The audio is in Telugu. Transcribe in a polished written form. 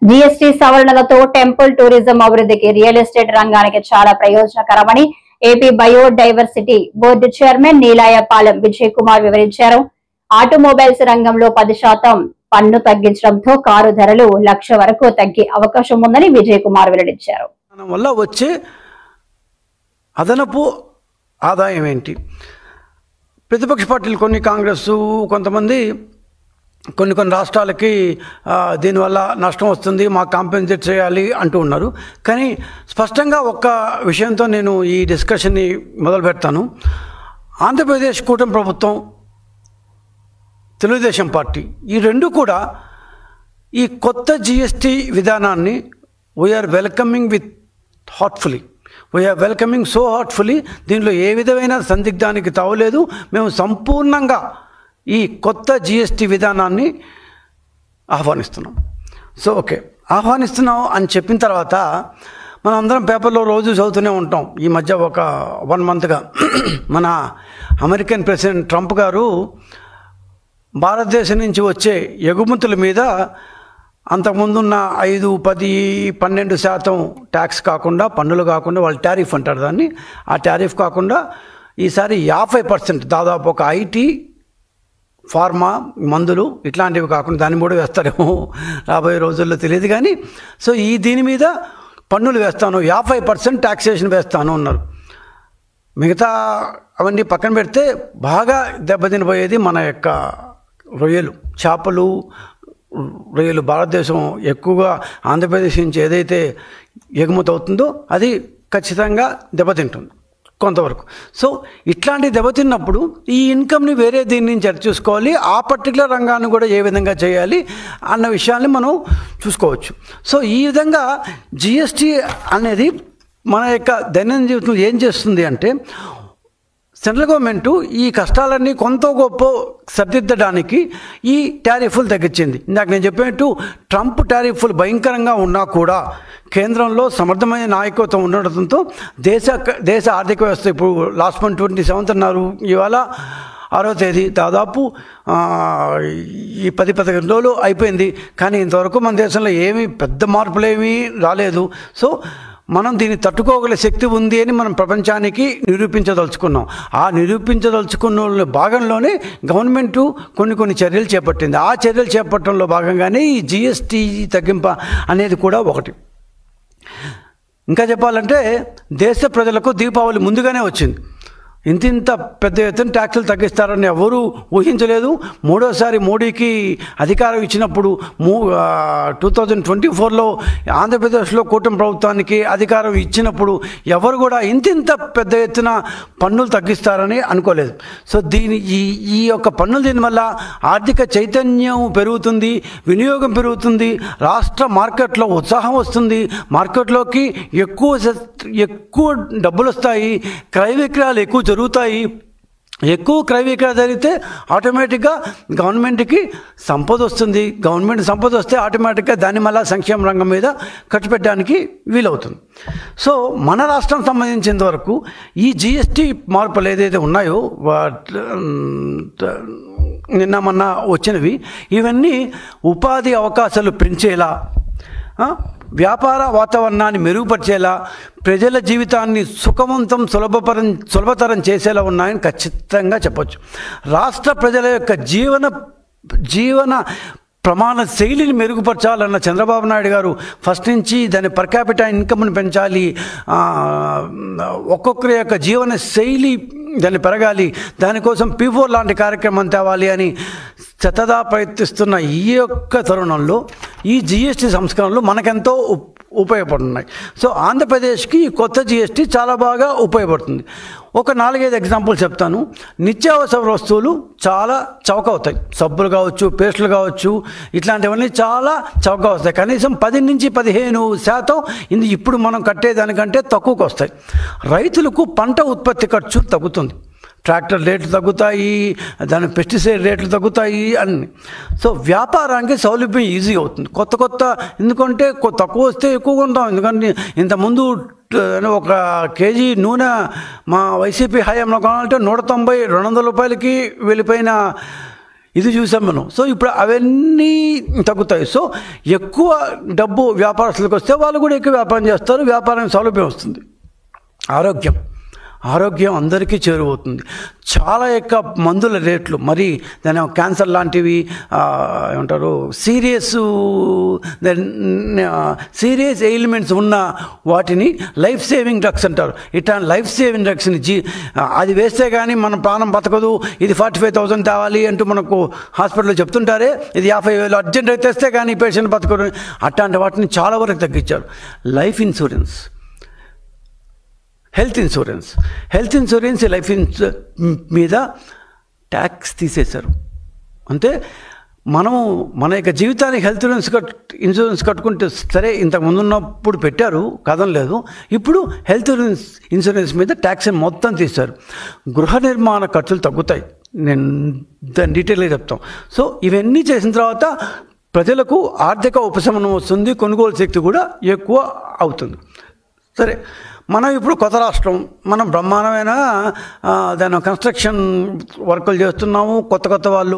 జీఎస్టీ సవరణలతో టెంపుల్ టూరిజం అభివృద్ధికి రియల్ ఎస్టేట్ రంగానికి చాలా ప్రయోజనకరమని AP biodiversity board chairman Neelayapalem Vijay Kumar వివరించారు. ఆటోమొబైల్స్ రంగంలో 10% పన్ను తగ్గించడంతో కారు ధరలు 1,00,000 వరకు తగ్గే అవకాశం ఉందని విజయ్ కుమార్ వెల్లడించారు. వల్ల వచ్చే అదనపు ఆదాయం ఏంటి? ప్రతిపక్ష పార్టీలు కొన్ని కాంగ్రెస్ కొంతమంది కొన్ని రాష్ట్రాలకి దీనివల్ల నష్టం వస్తుంది, మాకు కాంపెన్సేట్ చేయాలి అంటూ ఉన్నారు. కానీ స్పష్టంగా ఒక్క విషయంతో నేను ఈ డిస్కషన్ని మొదలు పెడతాను. ఆంధ్రప్రదేశ్ కూటమి ప్రభుత్వం, తెలుగుదేశం పార్టీ ఈ రెండు కూడా ఈ కొత్త జిఎస్టీ విధానాన్ని we are welcoming with heartfully. We are welcoming so heartfully. దీనిలో ఏ విధమైన సందిగ్ధానికి తావులేదు. మేము సంపూర్ణంగా ఈ కొత్త జిఎస్టీ విధానాన్ని ఆహ్వానిస్తున్నాం. సో ఓకే, ఆహ్వానిస్తున్నాం అని చెప్పిన తర్వాత మనం అందరం పేపర్లో రోజు చదువుతూనే ఉంటాం. ఈ మధ్య ఒక 1 మంత్గా మన అమెరికన్ ప్రెసిడెంట్ ట్రంప్ గారు భారతదేశం నుంచి వచ్చే ఎగుమతుల మీద అంతకుముందున్న 5, 10, 12% ట్యాక్స్ కాకుండా, పన్నులు కాకుండా, వాళ్ళు టారిఫ్ అంటారు దాన్ని, ఆ టారిఫ్ కాకుండా ఈసారి 50% దాదాపు ఒక ఐటీ, ఫార్మా, మందులు ఇట్లాంటివి కాకుండా దాన్ని కూడా వేస్తారేమో రాబోయే రోజుల్లో తెలియదు. కానీ సో దీని మీద పన్నులు వేస్తాను, 50% ట్యాక్సేషన్ వేస్తాను అన్నారు. మిగతా అవన్నీ పక్కన పెడితే బాగా దెబ్బతినిపోయేది మన యొక్క రొయ్యలు, చేపలు, రొయ్యలు. భారతదేశం ఎక్కువగా ఆంధ్రప్రదేశ్ నుంచి ఏదైతే ఎగుమతి అవుతుందో అది ఖచ్చితంగా దెబ్బతింటుంది కొంతవరకు. సో ఇట్లాంటి దెబ్బతిన్నప్పుడు ఈ ఇన్కమ్ని వేరే దీని నుంచి చూసుకోవాలి, ఆ పర్టికులర్ రంగాన్ని కూడా ఏ విధంగా చేయాలి అన్న విషయాన్ని మనం చూసుకోవచ్చు. సో ఈ విధంగా జిఎస్టీ అనేది మన యొక్క దైనందిన జీవితంలో ఏం చేస్తుంది అంటే, సెంట్రల్ గవర్నమెంటు ఈ కష్టాలన్నీ కొంత గొప్ప సరిదిద్దడానికి ఈ టారిఫ్లు తగ్గించింది. ఇందాక నేను చెప్పినట్టు ట్రంప్ టారిఫ్లు భయంకరంగా ఉన్నా కూడా కేంద్రంలో సమర్థమైన నాయకత్వం ఉండడంతో దేశ ఆర్థిక వ్యవస్థ ఇప్పుడు లాస్ట్ మంత్ 27th అన్నారు, ఇవాళ 6వ తేదీ, దాదాపు ఈ 10-15 రోజులు అయిపోయింది. కానీ ఇంతవరకు మన దేశంలో ఏమీ పెద్ద మార్పులు ఏమీ రాలేదు. సో మనం దీన్ని తట్టుకోగల శక్తి ఉంది అని మనం ప్రపంచానికి నిరూపించదలుచుకున్నాం. ఆ నిరూపించదలుచుకున్న భాగంలోనే గవర్నమెంటు కొన్ని చర్యలు చేపట్టింది. ఆ చర్యలు చేపట్టడంలో భాగంగానే ఈ జిఎస్టీ తగ్గింపు అనేది కూడా ఒకటి. ఇంకా చెప్పాలంటే దేశ ప్రజలకు దీపావళి ముందుగానే వచ్చింది. ఇంత పెద్ద ఎత్తున ట్యాక్సులు తగ్గిస్తారని ఎవరూ ఊహించలేదు. మూడోసారి మోడీకి అధికారం ఇచ్చినప్పుడు 2024లో ఆంధ్రప్రదేశ్లో కూటమి ప్రభుత్వానికి అధికారం ఇచ్చినప్పుడు ఎవరు కూడా ఇంత పెద్ద ఎత్తున పన్నులు తగ్గిస్తారని అనుకోలేదు. సో ఈ యొక్క పన్నుల దీనివల్ల ఆర్థిక చైతన్యం పెరుగుతుంది, వినియోగం పెరుగుతుంది, రాష్ట్ర మార్కెట్లో ఉత్సాహం వస్తుంది, మార్కెట్లోకి ఎక్కువ డబ్బులు వస్తాయి, క్రయ విక్రయాలు ఎక్కువ జరుగుతాయి. ఎక్కువ క్రయ విక్రయాలు జరిగితే ఆటోమేటిక్గా గవర్నమెంట్కి సంపద వస్తుంది. గవర్నమెంట్ సంపద వస్తే ఆటోమేటిక్గా దాన్ని మళ్ళీ సంక్షేమ రంగం మీద ఖర్చు పెట్టడానికి వీలవుతుంది. సో మన రాష్ట్రం సంబంధించినంత వరకు ఈ జిఎస్టీ మార్పులు ఏదైతే ఉన్నాయో నిన్న మొన్న వచ్చినవి, ఇవన్నీ ఉపాధి అవకాశాలు పెంచేలా, వ్యాపార వాతావరణాన్ని మెరుగుపరిచేలా, ప్రజల జీవితాన్ని సుఖవంతం సులభతరం చేసేలా ఉన్నాయని ఖచ్చితంగా చెప్పచ్చు. రాష్ట్ర ప్రజల యొక్క జీవన ప్రమాణ శైలిని మెరుగుపరచాలన్న చంద్రబాబు నాయుడు గారు ఫస్ట్ నుంచి దాని పర్ క్యాపిటల్ ఇన్కమ్ని పెంచాలి, ఒక్కొక్కరి యొక్క జీవన శైలి దాన్ని పెరగాలి, దానికోసం P4 లాంటి కార్యక్రమం తేవాలి అని శతదా ప్రయత్నిస్తున్న ఈ యొక్క తరుణంలో ఈ జిఎస్టీ సంస్కరణలు మనకెంతో ఉపయోగపడుతున్నాయి. సో ఆంధ్రప్రదేశ్కి ఈ కొత్త జిఎస్టీ చాలా బాగా ఉపయోగపడుతుంది. ఒక 4-5 ఎగ్జాంపుల్ చెప్తాను. నిత్యావసర వస్తువులు చాలా చౌక అవుతాయి. సబ్బులు కావచ్చు, పేస్టులు కావచ్చు, ఇట్లాంటివన్నీ చాలా చౌక వస్తాయి. కనీసం 10 నుంచి 15% ఇప్పుడు మనం కట్టేదానికంటే తక్కువకు వస్తాయి. రైతులకు పంట ఉత్పత్తి ఖర్చు తగ్గుతుంది, ట్రాక్టర్ రేట్లు తగ్గుతాయి, దాని పెస్టిసైడ్ రేట్లు తగ్గుతాయి అన్ని. సో వ్యాపారానికి సౌలభ్యం ఈజీ అవుతుంది. కొత్త ఎందుకంటే తక్కువ వస్తే ఎక్కువ కొంటాం. ఎందుకంటే ఇంతకుముందు ఒక కేజీ నూనె మా వైసీపీ హయాంలో కొనాలంటే 190-200 రూపాయలకి వెళ్ళిపోయిన ఇది చూసాం మనం. సో ఇప్పుడు అవన్నీ తగ్గుతాయి. సో ఎక్కువ డబ్బు వ్యాపారస్తులకు వస్తే వాళ్ళు కూడా ఎక్కువ వ్యాపారం చేస్తారు, వ్యాపారానికి సౌలభ్యం వస్తుంది. ఆరోగ్యం అందరికీ చేరువవుతుంది. చాలా ఎక్కువ మందుల రేట్లు, మరి దాని క్యాన్సర్ లాంటివి ఏమంటారు సీరియస్ ఎయిల్మెంట్స్ ఉన్న వాటిని లైఫ్ సేవింగ్ డ్రగ్స్ అంటారు. ఇట్లా లైఫ్ సేవింగ్ డ్రగ్స్ని అది వేస్తే కానీ మన ప్రాణం బతకదు, ఇది 45,000 తేవాలి అంటూ మనకు హాస్పిటల్లో చెప్తుంటారే, ఇది 50,000 అర్జెంట్ అయితే తెస్తే కానీ పేషెంట్ బతకదు. అట్లాంటి వాటిని చాలా వరకు తగ్గించారు. Life insurance, health insurance life మీద ట్యాక్స్ తీసేశారు. అంటే మనము మన యొక్క జీవితానికి హెల్త్ ఇన్సూరెన్స్ కట్టుకుంటే సరే, ఇంతకుముందు ఉన్నప్పుడు పెట్టారు కాదనలేదు, ఇప్పుడు హెల్త్ ఇన్సూరెన్స్ మీద ట్యాక్స్ మొత్తం తీశారు. గృహ నిర్మాణ ఖర్చులు తగ్గుతాయి, నేను దాన్ని డీటెయిల్గా చెప్తాం. సో ఇవన్నీ చేసిన తర్వాత ప్రజలకు ఆర్థిక ఉపశమనం వస్తుంది, కొనుగోలు శక్తి కూడా ఎక్కువ అవుతుంది. సరే, మనం ఇప్పుడు కొత్త రాష్ట్రం, మనం బ్రహ్మాండమైన దాని కన్స్ట్రక్షన్ వర్కులు చేస్తున్నాము, కొత్త వాళ్ళు